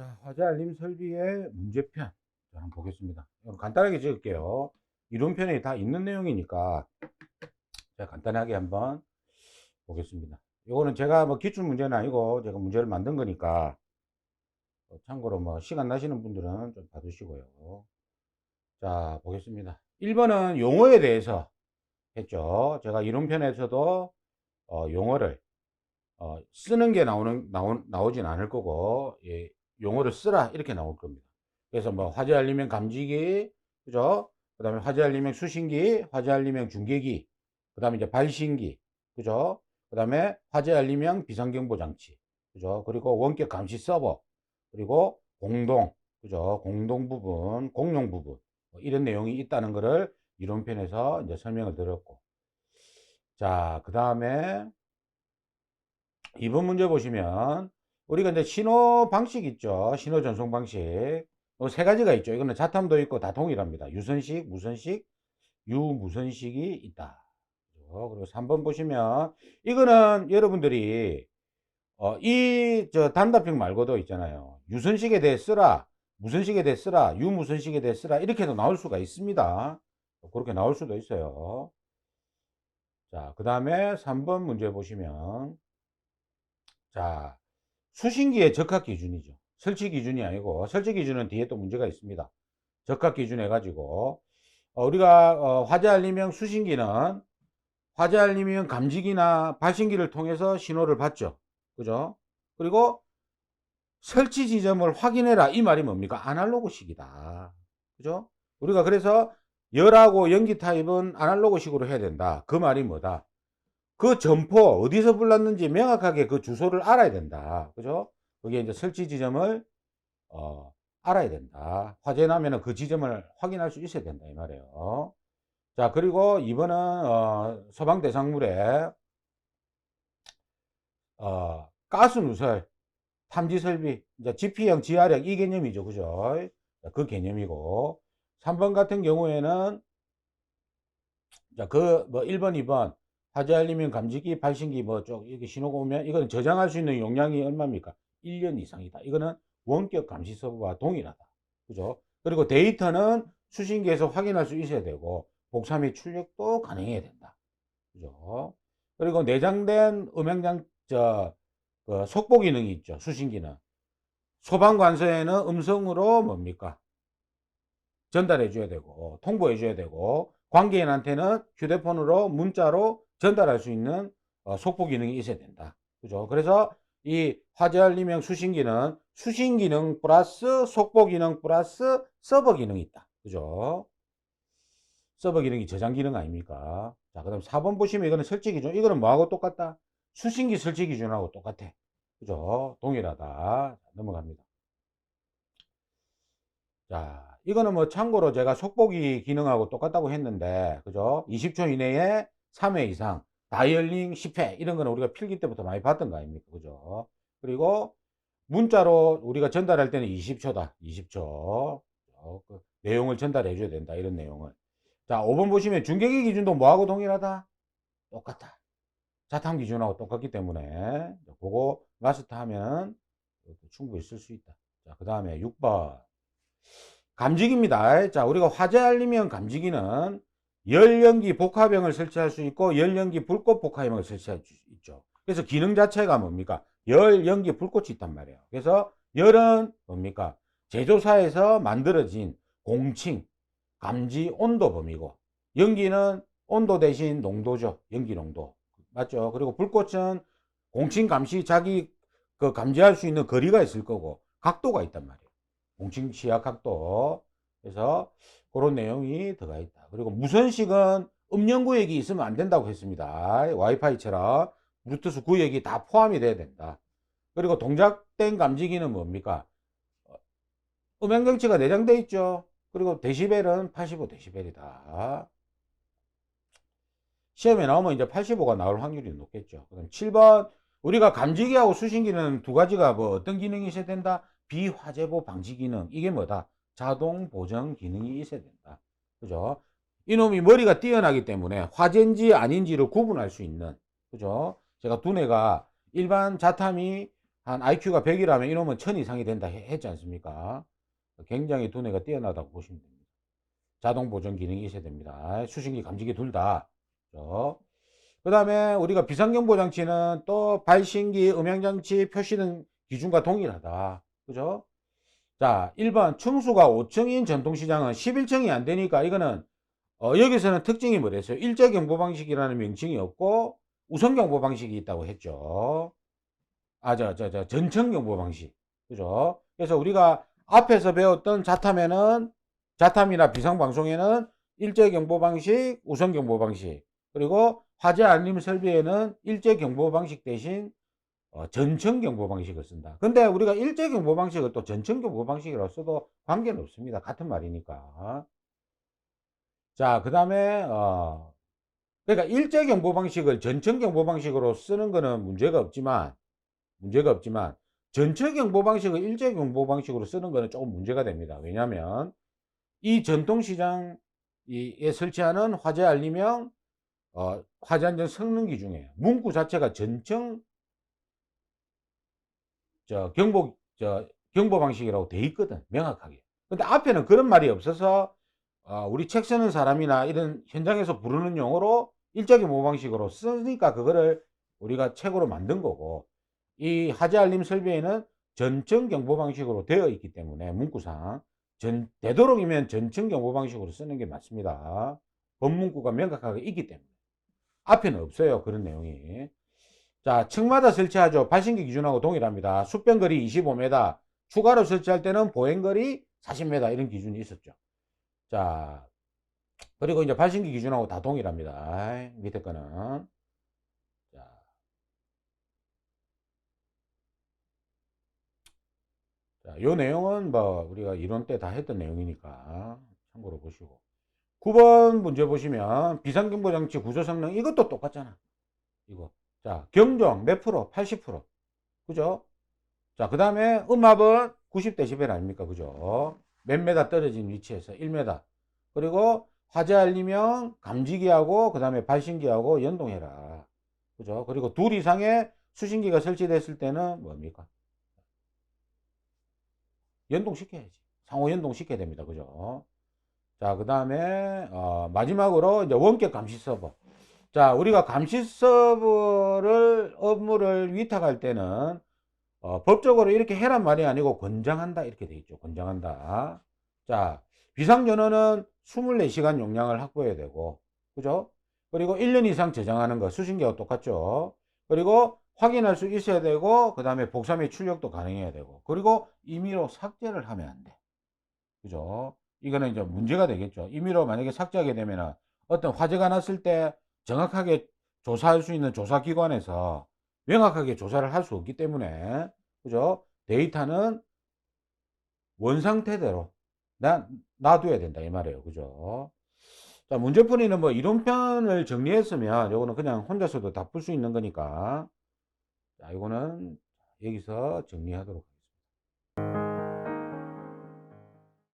자, 화재 알림 설비의 문제편. 자, 한번 보겠습니다. 간단하게 적을게요. 이론편에 다 있는 내용이니까 제가 간단하게 한번 보겠습니다. 이거는 제가 뭐 기출 문제는 아니고 제가 문제를 만든 거니까 참고로 뭐 시간 나시는 분들은 좀 봐두시고요. 자, 보겠습니다. 1번은 용어에 대해서 했죠. 제가 이론편에서도 용어를 쓰는 게 나오진 않을 거고, 예, 용어를 쓰라 이렇게 나올 겁니다. 그래서 뭐 화재 알림명 감지기, 그죠? 그 다음에 화재 알림명 수신기, 화재 알림명 중계기, 그 다음에 이제 발신기, 그죠? 그 다음에 화재 알림명 비상경보 장치, 그죠? 그리고 원격 감시 서버, 그리고 공동, 그죠? 공동 부분, 공용 부분, 뭐 이런 내용이 있다는 것을 이론편에서 이제 설명을 드렸고, 자, 그 다음에 2번 문제 보시면 우리가 이제 신호 방식 있죠. 신호 전송 방식. 세 가지가 있죠. 이거는 자탐도 있고 다 동일합니다. 유선식, 무선식, 유무선식이 있다. 그리고 3번 보시면 이거는 여러분들이 이 단답형 말고도 있잖아요. 유선식에 대해 쓰라, 무선식에 대해 쓰라, 유무선식에 대해 쓰라 이렇게도 나올 수가 있습니다. 그렇게 나올 수도 있어요. 자, 그 다음에 3번 문제 보시면 자, 수신기의 적합 기준이죠. 설치 기준이 아니고, 설치 기준은 뒤에 또 문제가 있습니다. 적합 기준 해가지고, 우리가, 화재 알림형 수신기는 화재 알림형 감지기나 발신기를 통해서 신호를 받죠. 그죠? 그리고 설치 지점을 확인해라. 이 말이 뭡니까? 아날로그식이다. 그죠? 우리가 그래서 열하고 연기 타입은 아날로그식으로 해야 된다. 그 말이 뭐다? 그 점포 어디서 불났는지 명확하게 그 주소를 알아야 된다. 그죠? 그게 이제 설치 지점을 알아야 된다. 화재 나면은 그 지점을 확인할 수 있어야 된다 이 말이에요. 자, 그리고 이번은 소방 대상물에 가스 누설 탐지 설비 이제 GP형 지하력 이 개념이죠. 그죠? 그 개념이고 3번 같은 경우에는 자, 그 뭐 1번, 2번 화재 알림명 감지기, 발신기 뭐 쪽 이렇게 신호가 오면 이거는 저장할 수 있는 용량이 얼마입니까? 1년 이상이다. 이거는 원격 감시 서버와 동일하다. 그죠? 그리고 데이터는 수신기에서 확인할 수 있어야 되고 복사 및 출력도 가능해야 된다. 그죠? 그리고 내장된 음향장 그 속보 기능이 있죠. 수신기는 소방 관서에는 음성으로 뭡니까? 전달해 줘야 되고 통보해 줘야 되고 관계인한테는 휴대폰으로 문자로 전달할 수 있는 속보 기능이 있어야 된다. 그죠? 그래서 이 화재 알림형 수신기는 수신 기능 플러스 속보 기능 플러스 서버 기능이 있다. 그죠? 서버 기능이 저장 기능 아닙니까? 자, 그다음 4번 보시면 이거는 설치 기준. 이거는 뭐하고 똑같다? 수신기 설치 기준하고 똑같아. 그죠? 동일하다. 넘어갑니다. 자, 이거는 뭐 참고로 제가 속보기 기능하고 똑같다고 했는데, 그죠? 20초 이내에 3회 이상, 다이얼링 10회, 이런 거는 우리가 필기 때부터 많이 봤던 거 아닙니까? 그죠? 그리고 문자로 우리가 전달할 때는 20초다. 20초. 그 내용을 전달해 줘야 된다. 이런 내용을. 자, 5번 보시면 중계기 기준도 뭐하고 동일하다? 똑같다. 자탐 기준하고 똑같기 때문에, 그거 마스터하면 충분히 쓸 수 있다. 자, 그 다음에 6번. 감지기입니다. 자, 우리가 화재 알림형 감지기는 열연기 복합형을 설치할 수 있고 열연기 불꽃 복합형을 설치할 수 있죠. 그래서 기능 자체가 뭡니까? 열연기 불꽃이 있단 말이에요. 그래서 열은 뭡니까? 제조사에서 만들어진 공칭 감지 온도 범위고 연기는 온도 대신 농도죠. 연기 농도. 맞죠? 그리고 불꽃은 공칭 감시 자기 그 감지할 수 있는 거리가 있을 거고 각도가 있단 말이에요. 공칭 시야 각도. 그래서 그런 내용이 들어가 있다. 그리고 무선식은 음영 구역이 있으면 안 된다고 했습니다. 와이파이처럼 블루투스 구역이 다 포함이 돼야 된다. 그리고 동작된 감지기는 뭡니까? 음향 경치가 내장돼 있죠. 그리고 데시벨은 85데시벨이다. 시험에 나오면 이제 85가 나올 확률이 높겠죠. 그럼 7번 우리가 감지기하고 수신기는 두 가지가 뭐 어떤 기능이 있어야 된다? 비화재보 방지 기능. 이게 뭐다? 자동 보정 기능이 있어야 된다. 그죠? 이놈이 머리가 뛰어나기 때문에 화재인지 아닌지를 구분할 수 있는, 그죠? 제가 두뇌가 일반 자탐이 한 IQ가 100이라면 이놈은 1000 이상이 된다 했지 않습니까? 굉장히 두뇌가 뛰어나다고 보시면 됩니다. 자동 보정 기능이 있어야 됩니다. 수신기, 감지기 둘 다. 그 다음에 우리가 비상경보 장치는 또 발신기, 음향장치, 표시등 기준과 동일하다. 그죠? 자, 1번 층수가 5층인 전통시장은 11층이 안 되니까 이거는 여기서는 특징이 뭐랬어요? 일제경보 방식이라는 명칭이 없고 우선경보 방식이 있다고 했죠. 전층경보 방식. 그죠? 그래서 우리가 앞에서 배웠던 자탐이나 비상방송에는 일제경보 방식, 우선경보 방식, 그리고 화재 알림 설비에는 일제경보 방식 대신 전층경보 방식을 쓴다. 근데 우리가 일제경보 방식을 또 전층경보 방식이라고 써도 관계는 없습니다. 같은 말이니까. 자, 그 다음에 그러니까 일제경보 방식을 전층경보 방식으로 쓰는 거는 문제가 없지만 전체경보 방식을 일제경보 방식으로 쓰는 거는 조금 문제가 됩니다. 왜냐하면 이 전통시장에 설치하는 화재 알림형 화재 안전 성능기 중에 문구 자체가 전층 경보 방식이라고 돼 있거든, 명확하게. 근데 앞에는 그런 말이 없어서 우리 책 쓰는 사람이나 이런 현장에서 부르는 용어로 일제경보 방식으로 쓰니까 그거를 우리가 책으로 만든 거고, 이 화재 알림 설비에는 전층 경보 방식으로 되어 있기 때문에 문구상 되도록이면 전층 경보 방식으로 쓰는 게 맞습니다. 법문구가 명확하게 있기 때문에. 앞에는 없어요, 그런 내용이. 자, 층마다 설치하죠. 발신기 기준하고 동일합니다. 수변거리 25m, 추가로 설치할 때는 보행거리 40m 이런 기준이 있었죠. 자, 그리고 이제 발신기 기준하고 다 동일합니다. 밑에 거는. 자, 요 내용은 뭐 우리가 이론 때 다 했던 내용이니까 참고로 보시고. 9번 문제 보시면 비상경보 장치 구조 성능 이것도 똑같잖아. 이거. 자, 경종 몇 프로? 80%. 그죠? 자, 그 다음에 음압은 90dB 아닙니까? 그죠? 몇 메다 떨어진 위치에서 1m. 그리고 화재 알림형 감지기하고 그 다음에 발신기하고 연동해라. 그죠? 그리고 둘 이상의 수신기가 설치됐을 때는 뭡니까? 연동시켜야지. 상호 연동시켜야 됩니다. 그죠? 자, 그 다음에, 마지막으로 이제 원격 감시 서버. 자, 우리가 감시 서버를, 업무를 위탁할 때는, 법적으로 이렇게 해란 말이 아니고 권장한다. 이렇게 돼 있죠. 권장한다. 자, 비상전원은 24시간 용량을 확보해야 되고, 그죠? 그리고 1년 이상 저장하는 거, 수신기와 똑같죠. 그리고 확인할 수 있어야 되고, 그 다음에 복사 및 출력도 가능해야 되고, 그리고 임의로 삭제를 하면 안 돼. 그죠? 이거는 이제 문제가 되겠죠. 임의로 만약에 삭제하게 되면 어떤 화재가 났을 때 정확하게 조사할 수 있는 조사기관에서 명확하게 조사를 할 수 없기 때문에, 그죠? 데이터는 원상태대로 놔둬야 된다. 이 말이에요. 그죠? 자, 문제풀이는 뭐 이론편을 정리했으면 요거는 그냥 혼자서도 다 풀 수 있는 거니까. 자, 이거는 여기서 정리하도록